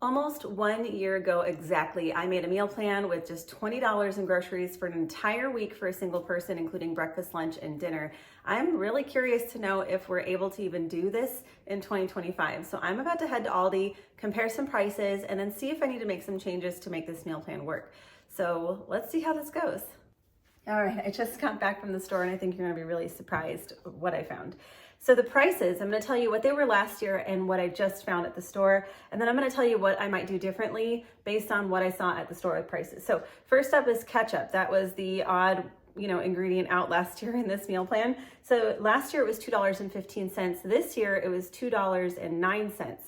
Almost 1 year ago exactly, I made a meal plan with just $20 in groceries for an entire week for a single person, including breakfast, lunch, and dinner. I'm really curious to know if we're able to even do this in 2025. So I'm about to head to Aldi, compare some prices, and then see if I need to make some changes to make this meal plan work. So let's see how this goes. All right, I just got back from the store and I think you're gonna be really surprised what I found. So the prices, I'm gonna tell you what they were last year and what I just found at the store. And then I'm gonna tell you what I might do differently based on what I saw at the store with prices. So first up is ketchup. That was the odd ingredient out last year in this meal plan. So last year it was $2.15. This year it was $2.09.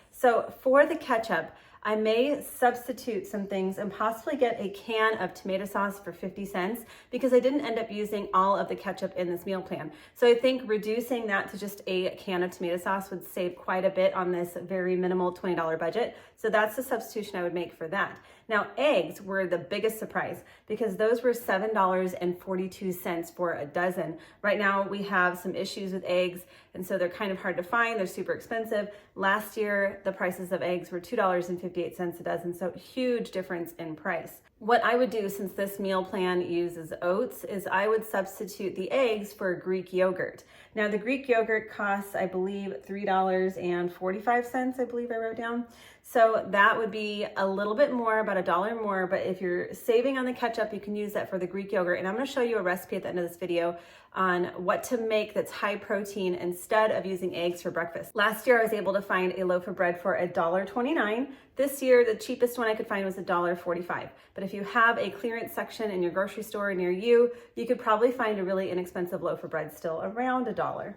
So for the ketchup, I may substitute some things and possibly get a can of tomato sauce for 50 cents because I didn't end up using all of the ketchup in this meal plan. So I think reducing that to just a can of tomato sauce would save quite a bit on this very minimal $20 budget. So that's the substitution I would make for that. Now, eggs were the biggest surprise because those were $7.42 for a dozen. Right now, we have some issues with eggs, and so they're kind of hard to find. They're super expensive. Last year, the prices of eggs were $2.58 a dozen, so huge difference in price. What I would do, since this meal plan uses oats, is I would substitute the eggs for Greek yogurt. Now, the Greek yogurt costs, I believe, $3.45, I believe I wrote down. So that would be a little bit more, about $1 more, but if you're saving on the ketchup, you can use that for the Greek yogurt. And I'm gonna show you a recipe at the end of this video on what to make that's high protein instead of using eggs for breakfast. Last year, I was able to find a loaf of bread for $1.29. This year, the cheapest one I could find was $1.45. But if you have a clearance section in your grocery store near you, you could probably find a really inexpensive loaf of bread still around $1.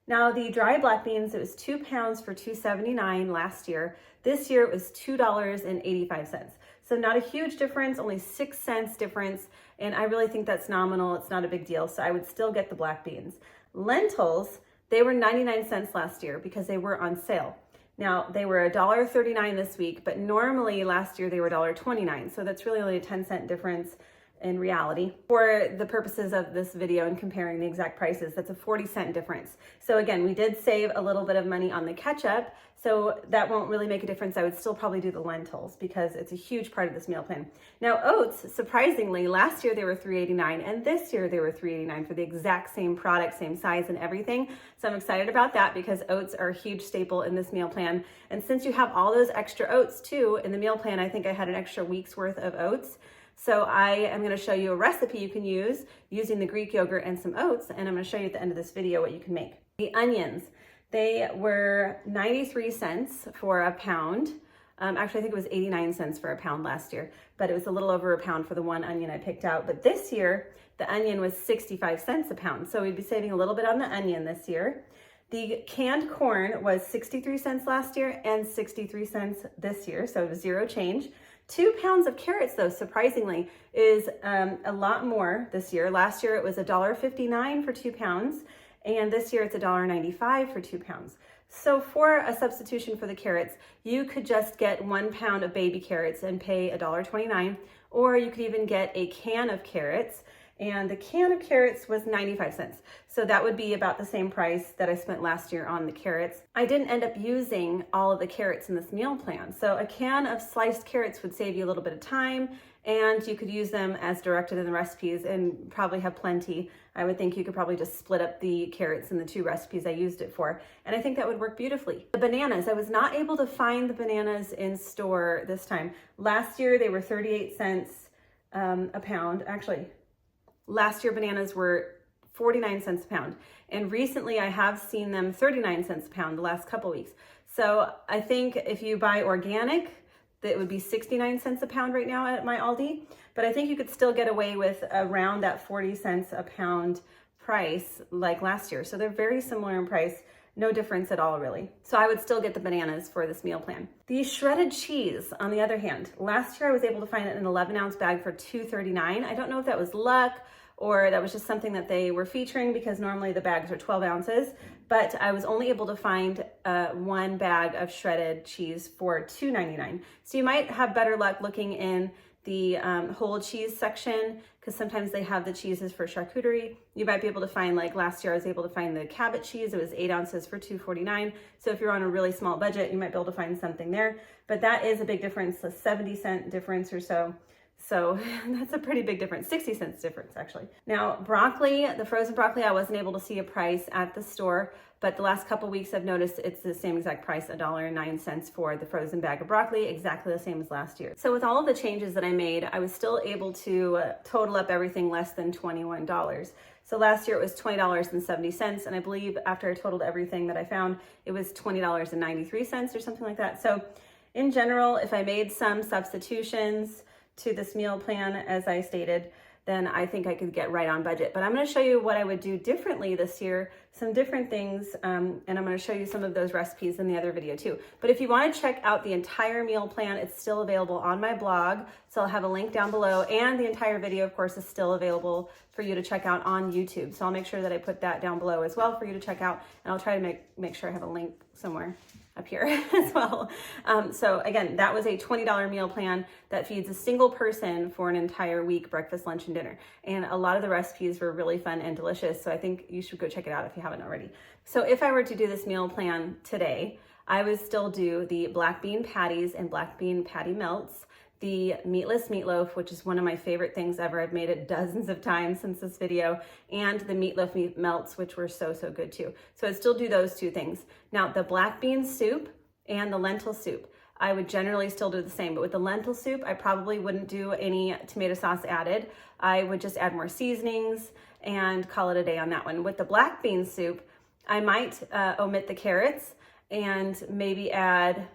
Now, the dry black beans, it was 2 pounds for $2.79 last year. This year, it was $2.85. So not a huge difference, only 6 cents difference. And I really think that's nominal. It's not a big deal. So I would still get the black beans. Lentils, they were 99 cents last year because they were on sale. Now, they were $1.39 this week, but normally last year they were $1.29. So that's really only a 10-cent difference in reality. For the purposes of this video and comparing the exact prices, that's a 40-cent difference. So again, we did save a little bit of money on the ketchup, so that won't really make a difference. I would still probably do the lentils because it's a huge part of this meal plan. Now, oats, surprisingly, last year they were $3.89 and this year they were $3.89 for the exact same product, same size and everything. So I'm excited about that because oats are a huge staple in this meal plan. And since you have all those extra oats too in the meal plan, I think I had an extra week's worth of oats. So I am going to show you a recipe you can use using the Greek yogurt and some oats, and I'm going to show you at the end of this video what you can make. The onions, they were 93 cents for a pound. Actually, I think it was 89 cents for a pound last year, but it was a little over a pound for the one onion I picked out. But this year, the onion was 65 cents a pound, so we'd be saving a little bit on the onion this year. The canned corn was 63 cents last year and 63 cents this year, so it was zero change. 2 pounds of carrots, though, surprisingly, is a lot more this year. Last year, it was $1.59 for 2 pounds, and this year it's $1.95 for 2 pounds. So for a substitution for the carrots, you could just get 1 pound of baby carrots and pay $1.29, or you could even get a can of carrots, and the can of carrots was 95 cents. So that would be about the same price that I spent last year on the carrots. I didn't end up using all of the carrots in this meal plan. So a can of sliced carrots would save you a little bit of time, and you could use them as directed in the recipes and probably have plenty. I would think you could probably just split up the carrots in the 2 recipes I used it for. And I think that would work beautifully. The bananas, I was not able to find the bananas in store this time. Last year, they were 38 cents a pound. Actually, last year, bananas were 49 cents a pound. And recently I have seen them 39 cents a pound the last couple weeks. So I think if you buy organic, that would be 69 cents a pound right now at my Aldi. But I think you could still get away with around that 40 cents a pound price like last year. So they're very similar in price. No difference at all, really. So I would still get the bananas for this meal plan. The shredded cheese, on the other hand, last year I was able to find it in an 11-ounce bag for $2.39. I don't know if that was luck or that was just something that they were featuring because normally the bags are 12 ounces, but I was only able to find 1 bag of shredded cheese for $2.99. So you might have better luck looking in the whole cheese section, because sometimes they have the cheeses for charcuterie. You might be able to find, like last year I was able to find the Cabot cheese. It was 8 ounces for $2.49. So if you're on a really small budget, you might be able to find something there. But that is a big difference, a 70-cent difference or so. So that's a pretty big difference, 60 cents difference actually. Now broccoli, the frozen broccoli, I wasn't able to see a price at the store, but the last couple weeks I've noticed it's the same exact price, $1.09 for the frozen bag of broccoli, exactly the same as last year. So with all of the changes that I made, I was still able to total up everything less than $21. So last year it was $20.70, and I believe after I totaled everything that I found, it was $20.93 or something like that. So in general, if I made some substitutions to this meal plan, as I stated, then I think I could get right on budget. But I'm going to show you what I would do differently this year, some different things, and I'm going to show you some of those recipes in the other video too. But if you want to check out the entire meal plan, it's still available on my blog, so I'll have a link down below, and the entire video, of course, is still available for you to check out on YouTube. So I'll make sure that I put that down below as well for you to check out, and I'll try to make sure I have a link somewhere up here as well. So again, that was a $20 meal plan that feeds a single person for an entire week, breakfast, lunch, and dinner. And a lot of the recipes were really fun and delicious. So I think you should go check it out if you haven't already. So if I were to do this meal plan today, I would still do the black bean patties and black bean patty melts, the meatless meatloaf, which is one of my favorite things ever. I've made it dozens of times since this video, and the meatloaf meat melts, which were so good too. So I'd still do those two things. Now the black bean soup and the lentil soup, I would generally still do the same, but with the lentil soup, I probably wouldn't do any tomato sauce added. I would just add more seasonings and call it a day on that one. With the black bean soup, I might omit the carrots and maybe add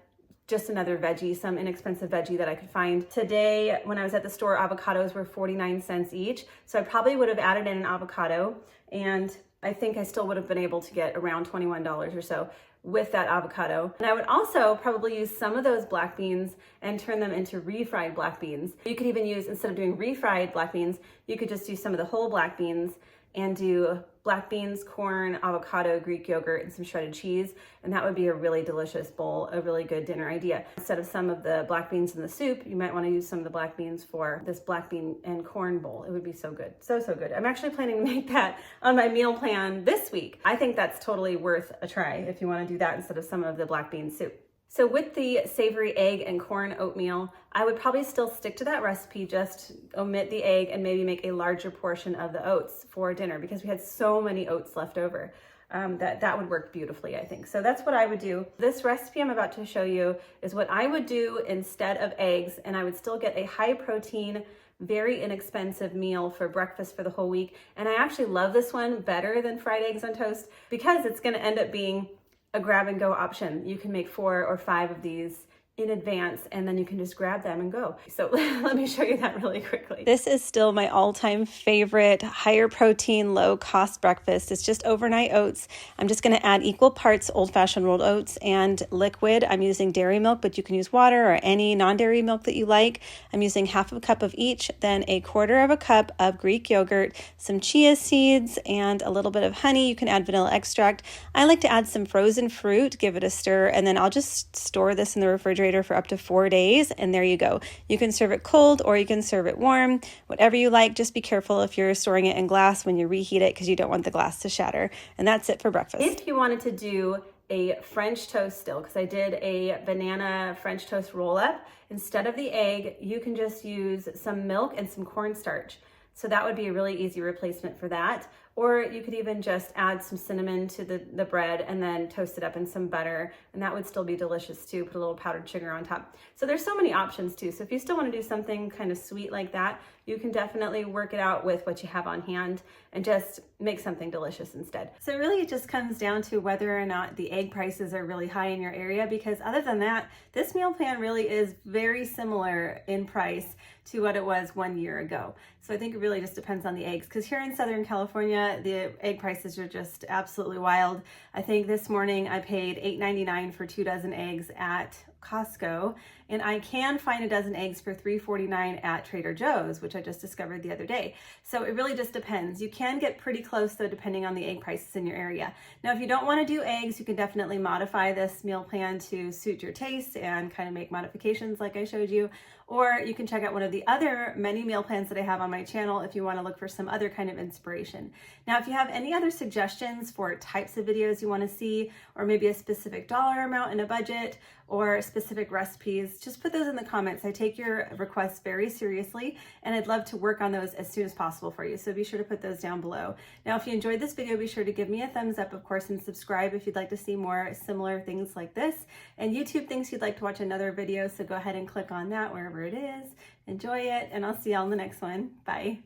just another veggie, some inexpensive veggie that I could find. Today, when I was at the store, avocados were 49 cents each. So I probably would have added in an avocado, and I think I still would have been able to get around $21 or so with that avocado. And I would also probably use some of those black beans and turn them into refried black beans. You could even use, instead of doing refried black beans, you could just do some of the whole black beans and do black beans, corn, avocado, Greek yogurt, and some shredded cheese. And that would be a really delicious bowl, a really good dinner idea. Instead of some of the black beans in the soup, you might want to use some of the black beans for this black bean and corn bowl. It would be so good, so good. I'm actually planning to make that on my meal plan this week. I think that's totally worth a try if you want to do that instead of some of the black bean soup. So with the savory egg and corn oatmeal, I would probably still stick to that recipe, just omit the egg and maybe make a larger portion of the oats for dinner, because we had so many oats left over. That would work beautifully, I think. So that's what I would do. This recipe I'm about to show you is what I would do instead of eggs, and I would still get a high protein, very inexpensive meal for breakfast for the whole week. And I actually love this one better than fried eggs on toast because it's going to end up being a grab and go option. You can make 4 or 5 of these in advance, and then you can just grab them and go. So let me show you that really quickly. This is still my all-time favorite higher protein, low cost breakfast. It's just overnight oats. I'm just gonna add equal parts old-fashioned rolled oats and liquid. I'm using dairy milk, but you can use water or any non-dairy milk that you like. I'm using half of a cup of each, then a quarter of a cup of Greek yogurt, some chia seeds, and a little bit of honey. You can add vanilla extract. I like to add some frozen fruit, give it a stir, and then I'll just store this in the refrigerator for up to 4 days, and there you go. You can serve it cold or you can serve it warm, whatever you like. Just be careful if you're storing it in glass when you reheat it, because you don't want the glass to shatter. And that's it for breakfast. If you wanted to do a French toast still, because I did a banana French toast roll up, instead of the egg, you can just use some milk and some cornstarch. So that would be a really easy replacement for that. Or you could even just add some cinnamon to the bread and then toast it up in some butter, and that would still be delicious too. Put a little powdered sugar on top. So there's so many options too. So if you still want to do something kind of sweet like that, you can definitely work it out with what you have on hand and just make something delicious instead. So really it just comes down to whether or not the egg prices are really high in your area, because other than that, this meal plan really is very similar in price to what it was 1 year ago. So I think it really just depends on the eggs, because here in Southern California, the egg prices are just absolutely wild. I think this morning I paid $8.99 for 2 dozen eggs at Costco, and I can find a dozen eggs for $3.49 at Trader Joe's, which I just discovered the other day. So it really just depends. You can get pretty close though, depending on the egg prices in your area. Now, if you don't want to do eggs, you can definitely modify this meal plan to suit your taste and kind of make modifications like I showed you. Or you can check out one of the other many meal plans that I have on my channel if you want to look for some other kind of inspiration. Now, if you have any other suggestions for types of videos you want to see, or maybe a specific dollar amount and a budget, or specific recipes, just put those in the comments. I take your requests very seriously, and I'd love to work on those as soon as possible for you. So be sure to put those down below. Now, if you enjoyed this video, be sure to give me a thumbs up, of course, and subscribe if you'd like to see more similar things like this. And YouTube thinks you'd like to watch another video, so go ahead and click on that wherever it is. Enjoy it, and I'll see y'all in the next one. Bye.